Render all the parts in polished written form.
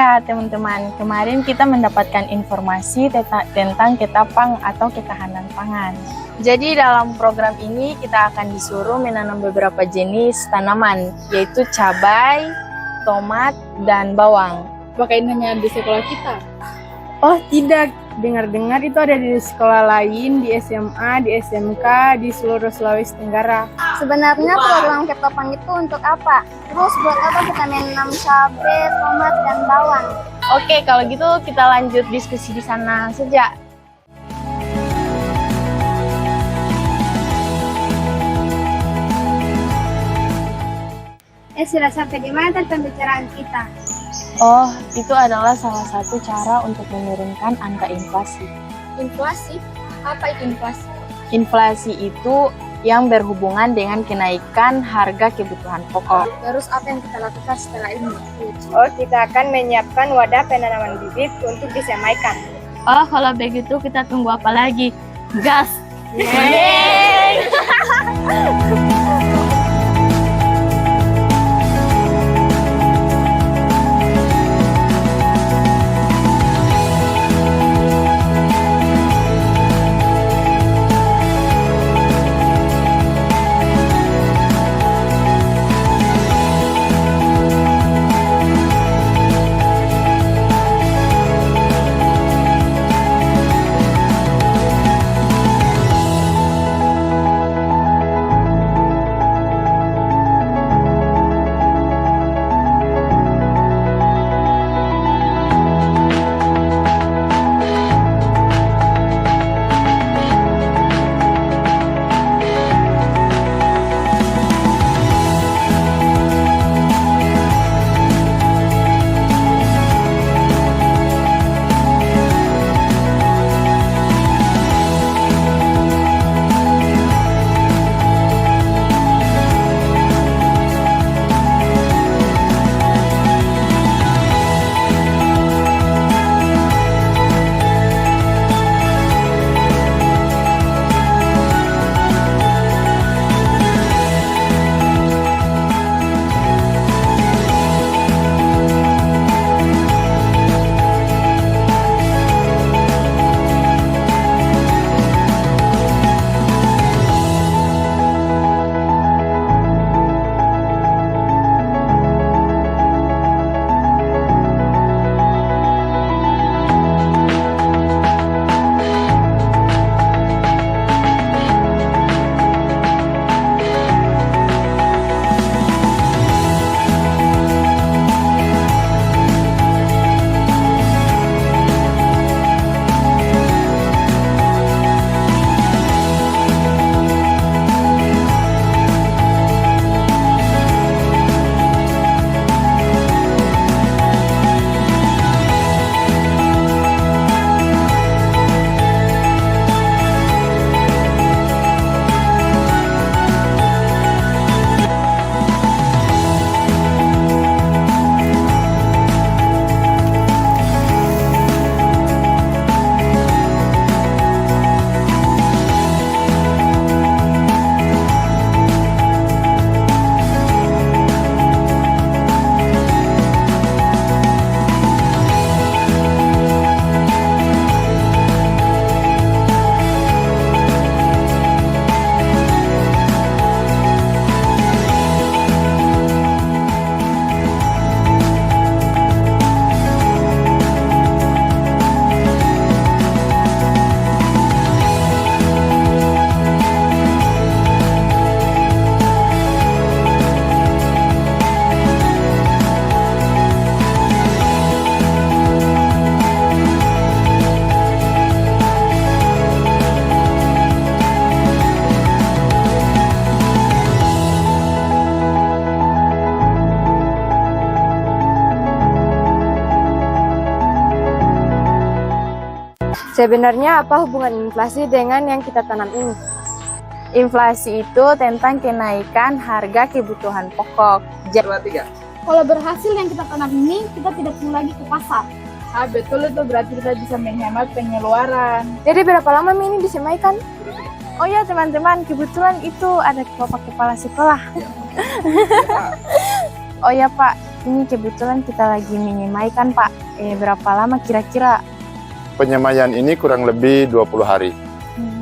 Ya teman-teman, kemarin kita mendapatkan informasi tentang ketapang atau ketahanan pangan. Jadi dalam program ini kita akan disuruh menanam beberapa jenis tanaman, yaitu cabai, tomat, dan bawang. Apakah ini hanya di sekolah kita? Oh tidak, dengar-dengar itu ada di sekolah lain, di SMA, di SMK, di seluruh Sulawesi Tenggara. Sebenarnya program ketopang itu untuk apa? Terus buat apa kita menanam cabai, tomat, dan bawang? Oke, kalau gitu kita lanjut diskusi di sana saja. Sudah sampai di mana pembicaraan kita? Oh, itu adalah salah satu cara untuk menurunkan angka inflasi. Inflasi? Apa itu inflasi? Inflasi itu yang berhubungan dengan kenaikan harga kebutuhan pokok. Terus apa yang kita lakukan setelah ini? Oh, kita akan menyiapkan wadah penanaman bibit untuk disemaikan. Oh, kalau begitu kita tunggu apa lagi? Gas! Sebenarnya apa hubungan inflasi dengan yang kita tanam ini? Inflasi itu tentang kenaikan harga kebutuhan pokok. Kalau berhasil yang kita tanam ini, kita tidak perlu lagi ke pasar. Ah, betul itu, berarti kita bisa menghemat pengeluaran. Jadi berapa lama ini disemaikan? Oh ya teman-teman, kebetulan itu ada Bapak Kepala Sekolah. Oh ya Pak, Ini kebetulan kita lagi menyemaikan Pak. Berapa lama kira-kira? Penyemaian ini kurang lebih 20 hari.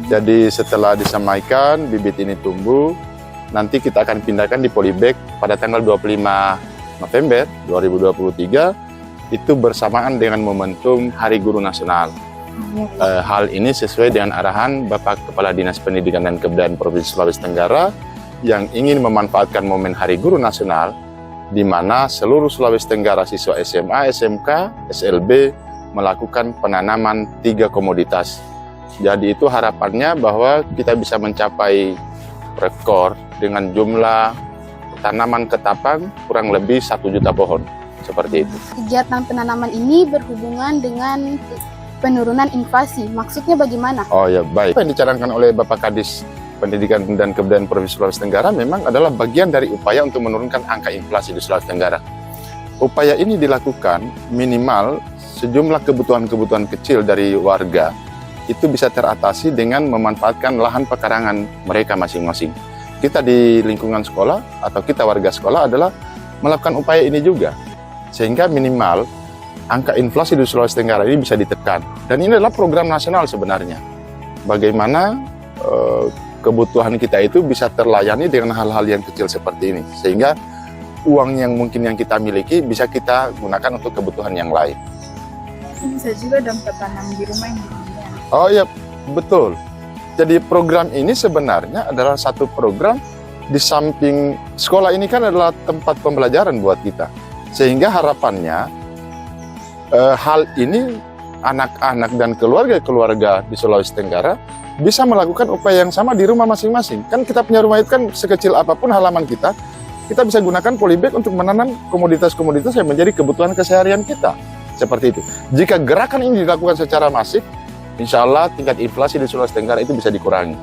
Jadi setelah disemaikan, bibit ini tumbuh, nanti kita akan pindahkan di polybag pada tanggal 25 November 2023, itu bersamaan dengan momentum Hari Guru Nasional. Hal ini sesuai dengan arahan Bapak Kepala Dinas Pendidikan dan Kebudayaan Provinsi Sulawesi Tenggara yang ingin memanfaatkan momen Hari Guru Nasional, di mana seluruh Sulawesi Tenggara siswa SMA, SMK, SLB melakukan penanaman 3 komoditas. Jadi itu harapannya bahwa kita bisa mencapai rekor dengan jumlah tanaman ketapang kurang lebih 1 juta pohon. Seperti itu. Kegiatan penanaman ini berhubungan dengan penurunan inflasi. Maksudnya bagaimana? Oh ya, baik. Apa yang dicanangkan oleh Bapak Kadis Pendidikan dan Kebudayaan Provinsi Sulawesi Tenggara memang adalah bagian dari upaya untuk menurunkan angka inflasi di Sulawesi Tenggara. Upaya ini dilakukan minimal sejumlah kebutuhan-kebutuhan kecil dari warga itu bisa teratasi dengan memanfaatkan lahan pekarangan mereka masing-masing. Kita di lingkungan sekolah atau kita warga sekolah adalah melakukan upaya ini juga. Sehingga minimal angka inflasi di Sulawesi Tenggara ini bisa ditekan. Dan ini adalah program nasional sebenarnya. Bagaimana kebutuhan kita itu bisa terlayani dengan hal-hal yang kecil seperti ini. Sehingga uang yang mungkin yang kita miliki bisa kita gunakan untuk kebutuhan yang lain. Bisa juga dong tanam di rumah yang beginian. Oh iya, betul. Jadi program ini sebenarnya adalah satu program di samping sekolah ini kan adalah tempat pembelajaran buat kita. Sehingga harapannya hal ini anak-anak dan keluarga-keluarga di Sulawesi Tenggara bisa melakukan upaya yang sama di rumah masing-masing. Kan kita punya rumah itu kan sekecil apapun halaman kita bisa gunakan polybag untuk menanam komoditas-komoditas yang menjadi kebutuhan keseharian kita. Seperti itu. Jika gerakan ini dilakukan secara masif, insya Allah tingkat inflasi di Sulawesi Tenggara itu bisa dikurangi.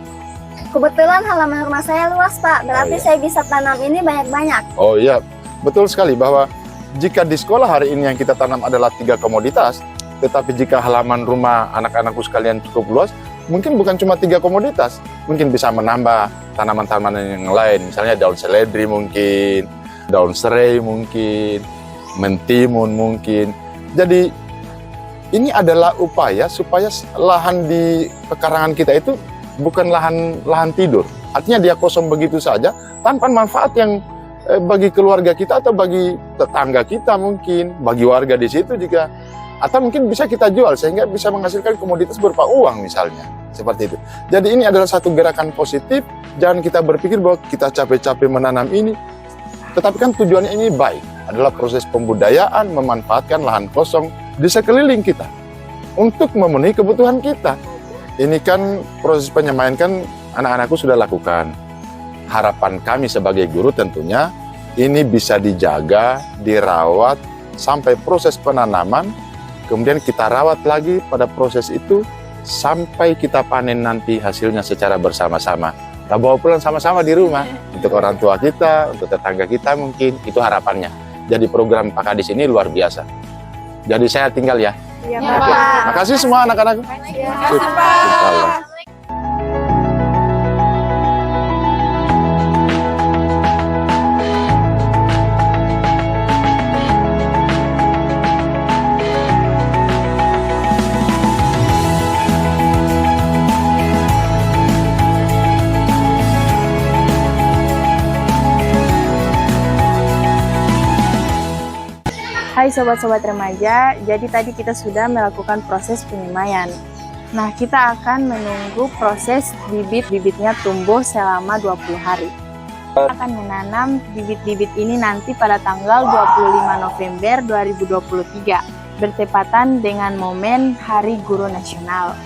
Kebetulan halaman rumah saya luas, Pak. Berarti saya bisa tanam ini banyak-banyak. Oh iya, betul sekali bahwa jika di sekolah hari ini yang kita tanam adalah 3 komoditas, tetapi jika halaman rumah anak-anakku sekalian cukup luas, mungkin bukan cuma 3 komoditas, mungkin bisa menambah tanaman-tanaman yang lain, misalnya daun seledri mungkin, daun serai mungkin, mentimun mungkin. Jadi ini adalah upaya supaya lahan di pekarangan kita itu bukan lahan tidur. Artinya dia kosong begitu saja tanpa manfaat yang bagi keluarga kita atau bagi tetangga kita mungkin, bagi warga di situ juga, atau mungkin bisa kita jual sehingga bisa menghasilkan komoditas berupa uang misalnya. Seperti itu. Jadi ini adalah satu gerakan positif. Jangan kita berpikir bahwa kita capek-capek menanam ini, tetapi kan tujuannya ini baik. Adalah proses pembudayaan, memanfaatkan lahan kosong di sekeliling kita untuk memenuhi kebutuhan kita. Ini kan proses penyemaian kan anak-anakku sudah lakukan. Harapan kami sebagai guru tentunya ini bisa dijaga, dirawat sampai proses penanaman, kemudian kita rawat lagi pada proses itu sampai kita panen nanti hasilnya secara bersama-sama. Kita bawa pulang sama-sama di rumah untuk orang tua kita, untuk tetangga kita mungkin, itu harapannya. Jadi program Pak Kadis ini luar biasa. Jadi saya tinggal ya. Iya, Oke. Makasih semua anak-anak. Pak. Hai sobat-sobat remaja, jadi tadi kita sudah melakukan proses penyemaian. Nah, kita akan menunggu proses bibit-bibitnya tumbuh selama 20 hari. Kita akan menanam bibit-bibit ini nanti pada tanggal 25 November 2023, bertepatan dengan momen Hari Guru Nasional.